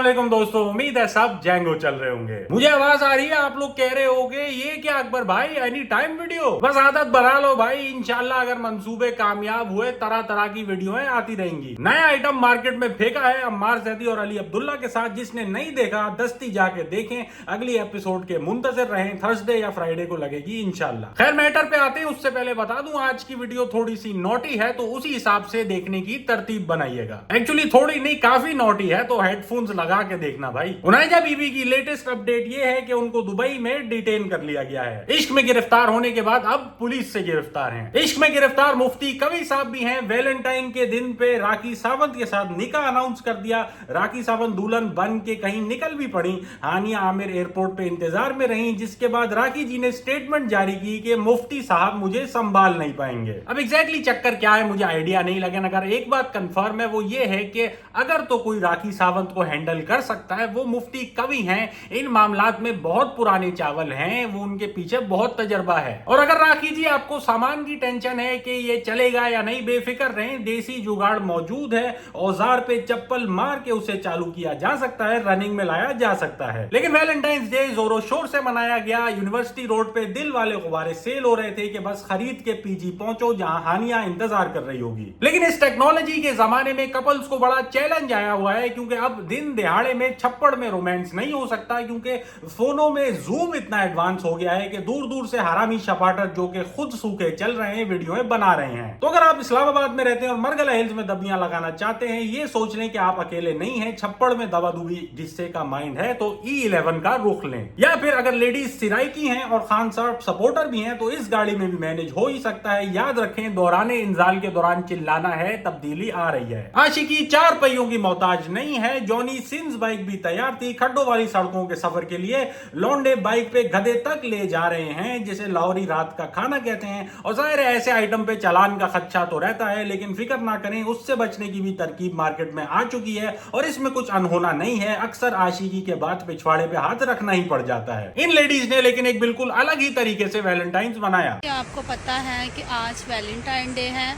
अस्सलाम दोस्तों, उम्मीद है सब जैंगो चल रहे होंगे। मुझे आवाज आ रही है, आप लोग कह रहे होंगे ये क्या अकबर भाई एनी टाइम वीडियो। बस आदत बना लो भाई, इंशाल्लाह अगर मंसूबे कामयाब हुए तरह तरह की वीडियोएं आती रहेंगी। नया आइटम मार्केट में फेंका है अम्मार जैदी और अली अब्दुल्ला के साथ। जिसने नहीं देखा दस्ती जाके देखें, अगली एपिसोड के मुंतजर रहें। थर्सडे या फ्राइडे को लगेगी इंशाल्लाह। खैर मैटर पे आते हैं, उससे पहले बता दूं आज की वीडियो थोड़ी सी नोटी है, तो उसी हिसाब से देखने की तरतीब बनाइएगा। एक्चुअली थोड़ी नहीं काफी नोटी है, तो हेडफोन्स लगा के देखना भाई। उनाइजा बीबी की लेटेस्ट अपडेट ये है कि उनको दुबई में डिटेन कर लिया गया है। इश्क में गिरफ्तार होने के बाद अब पुलिस से गिरफ्तार हैं। इश्क में गिरफ्तार मुफ्ती कवि साहब भी हैं। वैलेंटाइन के दिन पे राखी सावंत के साथ निकाह अनाउंस कर दिया। राखी सावंत दुल्हन बन के कहीं निकल भी पड़ी। हानिया आमिर एयरपोर्ट पे इंतजार में रही, जिसके बाद राखी जी ने स्टेटमेंट जारी की कि मुफ्ती साहब मुझे संभाल नहीं पाएंगे। अब एग्जैक्टली चक्कर क्या है मुझे आइडिया नहीं, लेकिन अगर एक बात कंफर्म है वो ये है कि अगर तो कोई राखी सावंत को हैंडल कर सकता है वो मुफ्ती कवि हैं। इन मामलात में बहुत पुराने चावल हैं, वो उनके पीछे बहुत तजर्बा है। और अगर राखी जी आपको सामान की टेंशन है कि ये चलेगा या नहीं, बेफिक्र रहें, देसी जुगाड़ मौजूद है। औजार पे चप्पल मार के उसे चालू किया जा सकता है, रनिंग में लाया जा सकता है। लेकिन वैलेंटाइंस डे जोरों शोर से मनाया गया। यूनिवर्सिटी रोड पे दिल वाले गुब्बारे सेल हो रहे थे कि बस खरीद के पीजी पहुंचो जहां हानिया इंतजार कर रही होगी। लेकिन इस टेक्नोलॉजी के जमाने में कपल्स को बड़ा चैलेंज आया हुआ है, क्योंकि अब दिन दिहाड़े में छप्पड़ में रोमांस नहीं हो सकता, क्योंकि फोनों में जूम इतना एडवांस हो गया है कि दूर दूर से हरामी शपाटर जो कि खुद सूखे चल रहे हैं वीडियो बना रहे हैं। तो अगर आप इस्लामाबाद में रहते हैं और मरगला हिल्स में दबियां लगाना चाहते हैं, ये सोच लें कि आप अकेले नहीं हैं। छप्पड़ में दबा दुबी जिससे का माइंड है तो E11 का रुख लें। या फिर अगर लेडीज सिराई की हैं और खान साहब सपोर्टर भी हैं तो इस गाड़ी में भी मैनेज हो ही सकता है। याद रखें, दौराने इंजाल के दौरान चिल्लाना है, तब्दीली आ रही है। आशिकी चार पहियों की मोहताज नहीं है। जॉनी सिंस बाइक भी तैयार थी खड्डों वाली सड़कों के सफर के लिए। लौंडे बाइक पे गधे तक ले जा रहे हैं, जिसे लाहौरी रात का खाना कहते हैं। और जाहिर है ऐसे आइटम पे चालान का खदशा तो रहता है, लेकिन फिक्र ना करें, उससे बचने की भी तरकीब मार्केट में आ चुकी है और इसमें कुछ अनहोना नहीं है। अक्सर आशिकी के बाद पिछवाड़े पे हाथ रखना ही पड़ जाता है। इन लेडीज ने लेकिन एक बिल्कुल अलग ही तरीके से वैलेंटाइंस मनाया। आपको पता है कि आज वैलेंटाइन डे है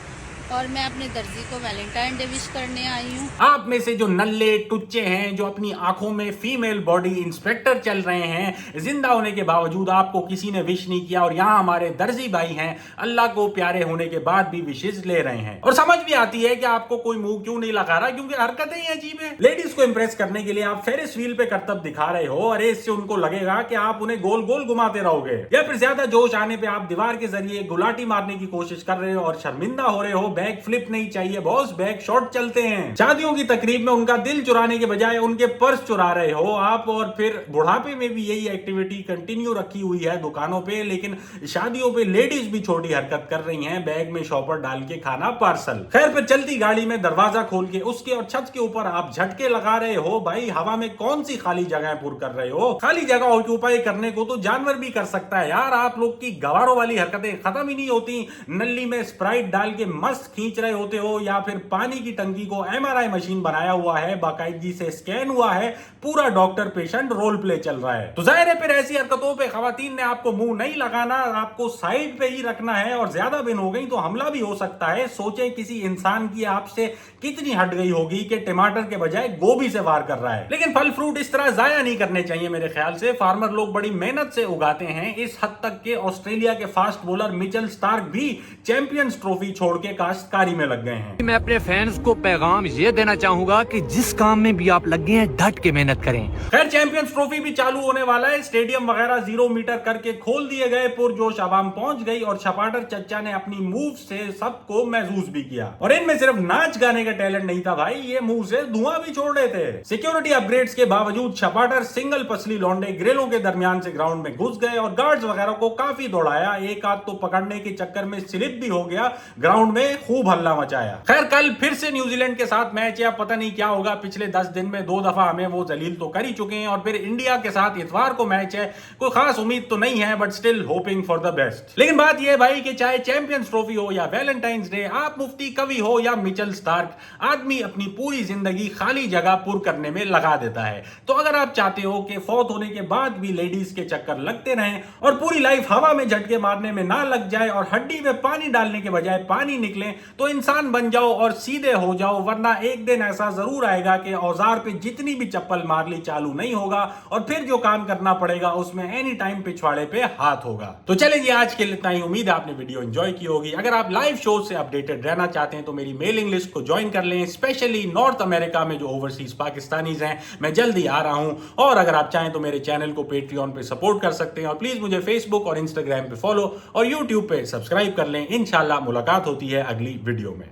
और मैं अपने दर्जी को वैलेंटाइन डे विश करने आई हूँ। आप में से जो नल्ले टुच्चे हैं, जो अपनी आंखों में फीमेल बॉडी इंस्पेक्टर चल रहे हैं, जिंदा होने के बावजूद आपको किसी ने विश नहीं किया, और यहाँ हमारे दर्जी भाई हैं अल्लाह को प्यारे होने के बाद भी विशेष ले रहे हैं। और समझ भी आती है कि आपको कोई मुंह क्यों नहीं लगा रहा, क्योंकि हरकतें ही अजीब है। लेडीज को इंप्रेस करने के लिए आप फेरिस व्हील पे करतब दिखा रहे हो, अरे इससे उनको लगेगा कि आप उन्हें गोल गोल घुमाते रहोगे। या फिर ज्यादा जोश आने पे आप दीवार के जरिए गुलाटी मारने की कोशिश कर रहे हो और शर्मिंदा हो रहे हो। बैक फ्लिप नहीं चाहिए बॉस, बैक शॉट चलते हैं। शादियों की तकरीब में उनका दिल चुराने के बजाय उनके पर्स चुरा रहे हो आप। और फिर बुढ़ापे में भी यही एक्टिविटी कंटिन्यू रखी हुई है दुकानों पे, लेकिन शादियों पे लेडीज भी छोटी हरकत कर रही हैं, बैग में शॉपर डाल के खाना पार्सल। खैर फिर चलती गाड़ी में दरवाजा खोल के उसके और छत के ऊपर आप झटके लगा रहे हो। भाई हवा में कौन सी खाली जगह पुर कर रहे हो? खाली जगह ऑक्यूपाई करने को तो जानवर भी कर सकता है यार। आप लोग की गवारों वाली हरकतें खत्म ही नहीं होती। नली में स्प्राइट डाल के मस्त खींच रहे होते हो, या फिर पानी की टंकी को MRI मशीन बनाया हुआ है, बाकायदगी से स्कैन हुआ है, पूरा डॉक्टर पेशेंट रोल प्ले चल रहा है। तो जाहिर है फिर ऐसी हरकतों पे खवातीन ने आपको मुंह नहीं लगाना, आपको साइड पे ही रखना है। और ज्यादा दिन हो गई तो हमला भी हो सकता है। सोचे किसी इंसान की आपसे कितनी हट गई होगी कि टमाटर के बजाय गोभी से वार कर रहा है। लेकिन फल फ्रूट इस तरह जाया नहीं करने चाहिए मेरे ख्याल से। फार्मर लोग बड़ी मेहनत से उगाते हैं, इस हद तक के ऑस्ट्रेलिया के फास्ट बॉलर मिचेल स्टार्क भी चैंपियंस ट्रॉफी छोड़ के काश्तकारी में लग गए हैं। मैं अपने फैंस को पैगाम ये देना चाहूंगा कि जिस काम में भी आप लगे हैं डट के मेहनत करें। खैर चैंपियंस ट्रॉफी भी चालू होने वाला है। स्टेडियम वगैरह 0 मीटर करके खोल दिए गए, पुरजोश आवाम पहुंच गई और छपाटर चच्चा ने अपनी मूव से सबको महसूस भी किया। और इनमें सिर्फ नाच गाने का टैलेंट नहीं था भाई, ये मुंह से धुआं भी छोड़ रहे थे। सिक्योरिटी अपग्रेड्स के बावजूद छपाटर सिंगल पसली लौंडे ग्रिलों के दरमियान से ग्राउंड में घुस गए और गार्ड्स वगैरह को काफी दौड़ाया। एक आध तो पकड़ने के चक्कर में स्लिप भी हो गया, ग्राउंड में खूब हल्ला मचाया। खैर कल फिर से न्यूजीलैंड के साथ मैच है, पता नहीं क्या होगा। पिछले 10 दिन में 2 दफा हमें वो जलील तो कर ही चुके हैं। और फिर इंडिया के साथ इतवार को मैच है, कोई खास उम्मीद तो नहीं है, but still hoping for the best. लेकिन बात यह भाई कि चाहे चैंपियंस ट्रॉफी हो या वैलेंटाइंस डे, आप मुफ्ती कवि हो या मिचेल स्टार्क, आदमी अपनी पूरी जिंदगी खाली जगह पुर करने में लगा देता है। तो अगर आप चाहते हो कि फौत होने के बाद भी लेडीज के चक्कर लगते रहें और पूरी लाइफ हवा में झटके मारने में ना लग जाए और हड्डी में पानी डालने के बजाय पानी निकले, तो इंसान बन जाओ और सीधे हो जाओ, वरना एक दिन ऐसा जरूर आएगा कि औजार पे जितनी भी चप्पल मार ली चालू नहीं होगा और फिर जो काम करना पड़ेगा उसमें एनी टाइम पिछवाड़े पे हाथ होगा। तो चले जी, आज के लिए इतना ही। उम्मीद है आपने वीडियो एंजॉय की होगी। अगर आप लाइव शो से अपडेटेड रहना चाहते हैं तो मेरी मेलिंग लिस्ट को ज्वाइन कर लें, स्पेशली नॉर्थ अमेरिका में जो ओवरसीज पाकिस्तानीज हैं। मैं जल्दी आ रहा हूं। और अगर आप चाहें तो मेरे चैनल को पेट्रियन पे सपोर्ट कर सकते हैं और प्लीज मुझे फेसबुक और इंस्टाग्राम पे फॉलो और यूट्यूब पे सब्सक्राइब कर लें। इंशाल्लाह मुलाकात होती है अगली वीडियो में।